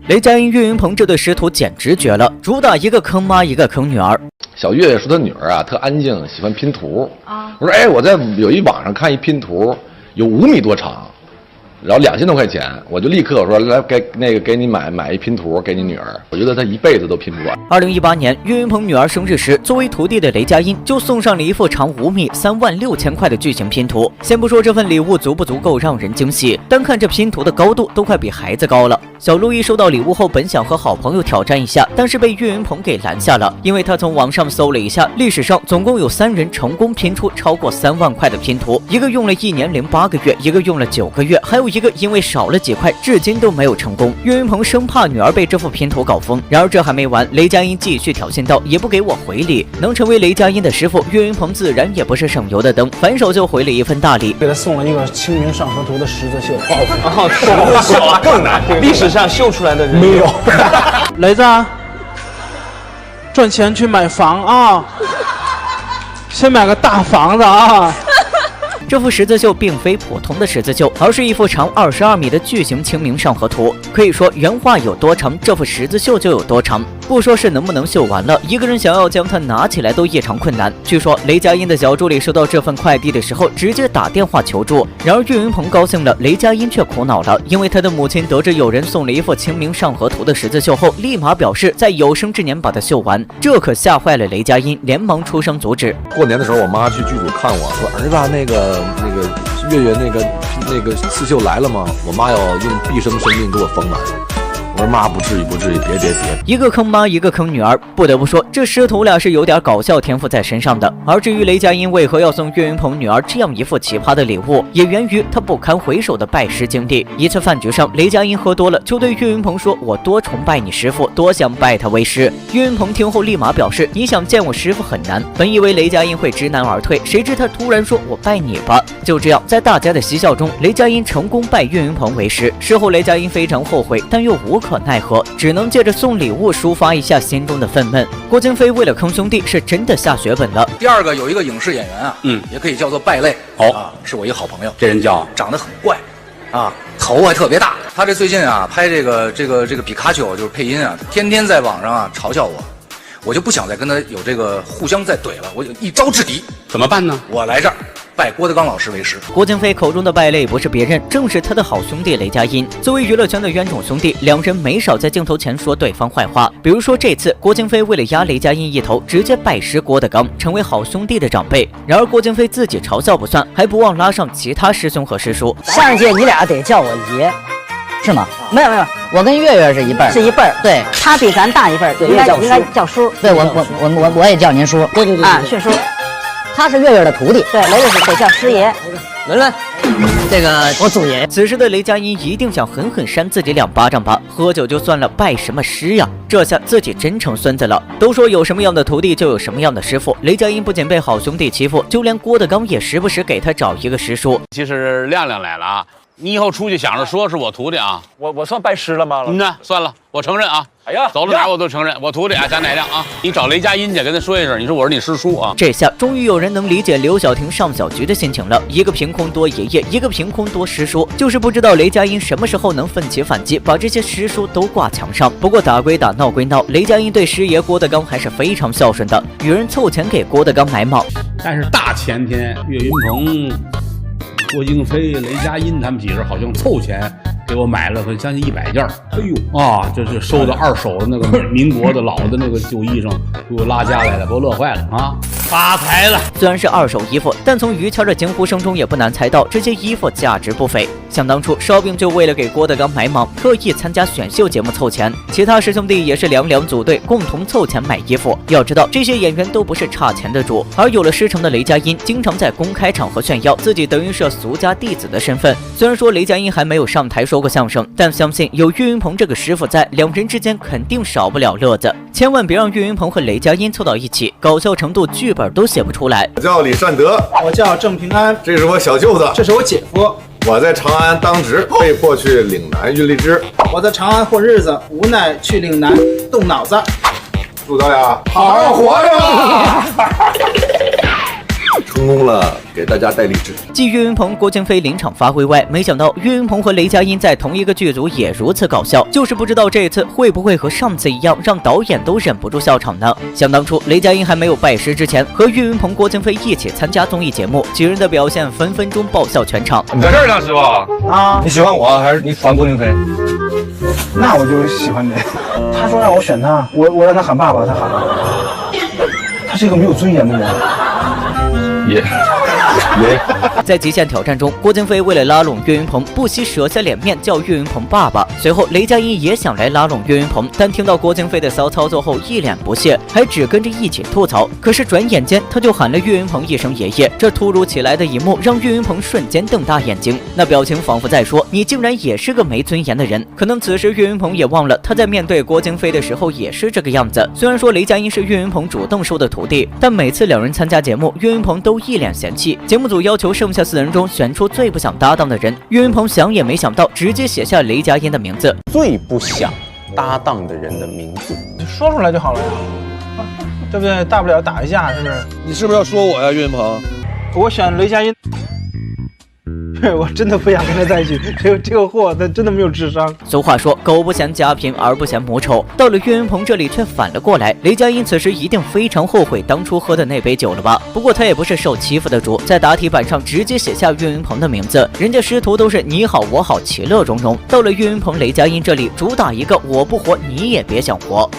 雷佳音、岳云鹏这对师徒简直绝了，主打一个坑妈一个坑女儿。小岳岳说他女儿啊特安静，喜欢拼图啊。我说哎，我在有一网上看一拼图，有5米多长。然后2000多块钱，我就立刻我说来给你买一拼图给你女儿，我觉得她一辈子都拼不完。2018年，岳云鹏女儿生日时，作为徒弟的雷佳音就送上了一副长5米、36000块的巨型拼图。先不说这份礼物足不足够让人惊喜，单看这拼图的高度都快比孩子高了。小路易收到礼物后，本想和好朋友挑战一下，但是被岳云鹏给拦下了，因为他从网上搜了一下，历史上总共有3人成功拼出超过3万块的拼图，一个用了1年零8个月，一个用了9个月，还有一个因为少了几块，至今都没有成功。岳云鹏生怕女儿被这副拼图搞疯，然而这还没完，雷佳音继续挑衅道：“也不给我回礼。”能成为雷佳音的师傅，岳云鹏自然也不是省油的灯，反手就回了一份大礼，给他送了一个《清明上河图》的十字绣。绣更难，历史上绣出来的人没有。雷子，赚钱去买房啊！先买个大房子啊！这幅十字绣并非普通的十字绣，而是一幅长22米的巨型清明上河图。可以说原画有多长，这幅十字绣就有多长。不说是能不能绣完了，一个人想要将它拿起来都异常困难。据说雷佳音的小助理收到这份快递的时候，直接打电话求助。然而岳云鹏高兴了，雷佳音却苦恼了，因为他的母亲得知有人送了一幅清明上河图的十字绣后，立马表示在有生之年把它绣完。这可吓坏了雷佳音，连忙出声阻止。过年的时候，我妈去剧组看我说：“儿子，那个月月那个刺绣来了吗？”我妈要用毕生生命给我缝满。我说妈，不至于，别。一个坑妈，一个坑女儿。不得不说，这师徒俩是有点搞笑天赋在身上的。而至于雷佳音为何要送岳云鹏女儿这样一副奇葩的礼物，也源于他不堪回首的拜师经历。一次饭局上，雷佳音喝多了，就对岳云鹏说：“我多崇拜你师傅，多想拜他为师。”岳云鹏听后立马表示：“你想见我师傅很难。”本以为雷佳音会知难而退，谁知他突然说：“我拜你吧。”就这样，在大家的嬉笑中，雷佳音成功拜岳云鹏为师。事后，雷佳音非常后悔，但又无可奈何，只能借着送礼物抒发一下心中的愤懑。郭京飞为了坑兄弟，是真的下血本了。第二个有一个影视演员啊，也可以叫做败类，是我一个好朋友，这人叫长得很怪，啊，头还特别大。他这最近啊拍这个皮卡丘就是配音啊，天天在网上啊嘲笑我，我就不想再跟他有这个互相再怼了，我就一招制敌。怎么办呢？我来这儿拜郭德纲老师为师。郭京飞口中的败类不是别人，正是他的好兄弟雷佳音。作为娱乐圈的冤种兄弟，两人没少在镜头前说对方坏话。比如说这次，郭京飞为了压雷佳音一头，直接拜师郭德纲，成为好兄弟的长辈。然而郭京飞自己嘲笑不算，还不忘拉上其他师兄和师叔。上一届你俩得叫我爷。是吗？没有，我跟月月是一辈儿，是一辈儿。对，他比咱大一辈儿，应该叫叔。对，我也叫您叔。对啊，是叔。他是月月的徒弟，对，雷是得叫师爷。伦，这个我祖爷。此时的雷佳音一定想狠狠扇自己2巴掌吧？喝酒就算了，拜什么师呀？这下自己真成孙子了。都说有什么样的徒弟就有什么样的师傅，雷佳音不仅被好兄弟欺负，就连郭德纲也时不时给他找一个师叔。其实亮亮来了啊。你以后出去想着说是我徒弟啊，我算拜师了吗？算了，我承认啊。哎呀，走到哪我都承认，我徒弟啊，贾乃亮啊。你找雷佳音去，跟他说一声，你说我是你师叔啊。这下终于有人能理解刘晓婷上小局的心情了，一个凭空多爷爷，一个凭空多师叔，就是不知道雷佳音什么时候能奋起反击，把这些师叔都挂墙上。不过打归打，闹归闹，雷佳音对师爷郭德纲还是非常孝顺的，有人凑钱给郭德纲买马。但是大前天，岳云鹏、郭京飞、雷佳音他们几人好像凑钱给我买了将近100件。哎呦啊，这是收的2手的那个民国的老的那个旧衣裳，给我拉家来了，给我乐坏了啊！发财了。虽然是2手衣服，但从于谦的惊呼声中也不难猜到，这些衣服价值不菲。想当初，烧饼就为了给郭德纲买蟒，特意参加选秀节目凑钱，其他师兄弟也是两组队，共同凑钱买衣服。要知道，这些演员都不是差钱的主，而有了师承的雷佳音，经常在公开场合炫耀自己等于是俗家弟子的身份。虽然说雷佳音还没有上台说过相声，但相信有岳云鹏这个师傅在，两人之间肯定少不了乐子。千万别让岳云鹏和雷佳音凑到一起，搞笑程度剧本都写不出来。我叫李善德，我叫郑平安，这是我小舅子，这是我姐夫。我在长安当值，被迫去岭南运荔枝。我在长安混日子，无奈去岭南动脑子。祝大家好好活着。成功了，给大家带励志。继岳云鹏、郭京飞临场发挥外，没想到岳云鹏和雷佳音在同一个剧组也如此搞笑，就是不知道这次会不会和上次一样，让导演都忍不住笑场呢？想当初雷佳音还没有拜师之前，和岳云鹏、郭京飞一起参加综艺节目，几人的表现分分钟爆笑全场。你在这儿呢，师傅啊？你喜欢我还是你喜欢郭京飞？那我就喜欢你。他说让我选他，我让他喊爸爸，他喊了。他是一个没有尊严的人。在极限挑战中，郭京飞为了拉拢岳云鹏，不惜舍下脸面叫岳云鹏爸爸。随后，雷佳音也想来拉拢岳云鹏，但听到郭京飞的骚操作后，一脸不屑，还只跟着一起吐槽。可是转眼间，他就喊了岳云鹏一声爷爷。这突如其来的一幕让岳云鹏瞬间瞪大眼睛，那表情仿佛在说：“你竟然也是个没尊严的人。”可能此时岳云鹏也忘了，他在面对郭京飞的时候也是这个样子。虽然说雷佳音是岳云鹏主动收的徒弟，但每次两人参加节目，岳云鹏都一脸嫌弃。节目组要求剩下4人中选出最不想搭档的人，岳云鹏想也没想到，直接写下雷佳音的名字。最不想搭档的人的名字，就说出来就好了呀，对不对？大不了打一架，是不是？你是不是要说我呀，岳云鹏？我选雷佳音。我真的不想跟他在一起，这个货他真的没有智商。俗话说，狗不嫌家贫而不嫌母丑，到了岳云鹏这里却反了过来。雷佳音此时一定非常后悔当初喝的那杯酒了吧？不过他也不是受欺负的主，在答题板上直接写下岳云鹏的名字，人家师徒都是你好我好其乐融融。到了岳云鹏、雷佳音这里，主打一个我不活你也别想活。